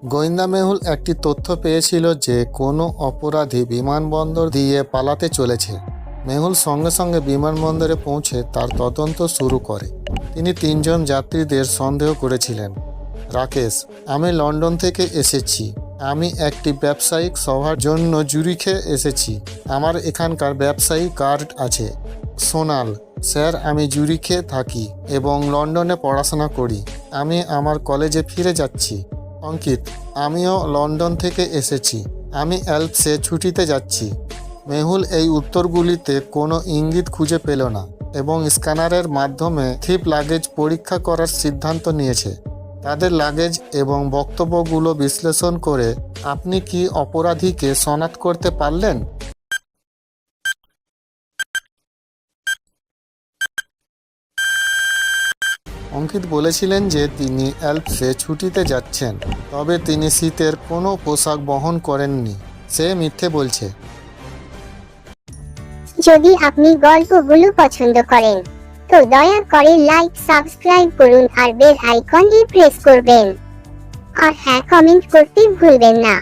গোয়েন্দা মেহুল একটি তথ্য পেয়েছিল যে কোনো অপরাধী বিমানবন্দর দিয়ে পালাতে চলেছে। মেহুল সঙ্গে সঙ্গে বিমানবন্দরে পৌঁছে তার তদন্ত শুরু করে। তিনি 3জন যাত্রীদের সন্দেহ করেছিলেন। রাকেশ, আমি লন্ডন থেকে এসেছি। আমি একটি ব্যবসায়িক সভার জন্য জুরিখে এসেছি। আমার এখানকার ব্যবসায়ী কার্ড আছে। সোনাল, স্যার, আমি জুরিখে থাকি এবং লন্ডনে পড়াশোনা করি। আমি আমার কলেজে ফিরে যাচ্ছি। অঙ্কিত, আমিও লন্ডন থেকে এসেছি। আমি অ্যালপসে ছুটিতে যাচ্ছি। মেহুল এই উত্তরগুলিতে কোনো ইঙ্গিত খুঁজে পেল না এবং স্ক্যানারের মাধ্যমে থিপ লাগেজ পরীক্ষা করার সিদ্ধান্ত নিয়েছে। তাদের লাগেজ এবং বক্তব্যগুলো বিশ্লেষণ করে আপনি কি অপরাধীকে শনাক্ত করতে পারলেন? অঙ্কিত বলেছিলেন যে তিনি অ্যালপসে ছুটিতে যাচ্ছেন, তবে তিনি শীতের কোনো পোশাক বহন করেননি। সে মিথ্যে বলছে। যদি আপনি গল্পগুলো পছন্দ করেন তো দয়া করে লাইক, সাবস্ক্রাইব করুন আর বেল আইকনটি প্রেস করবেন। আর হ্যাঁ, কমেন্ট করতে ভুলবেন না।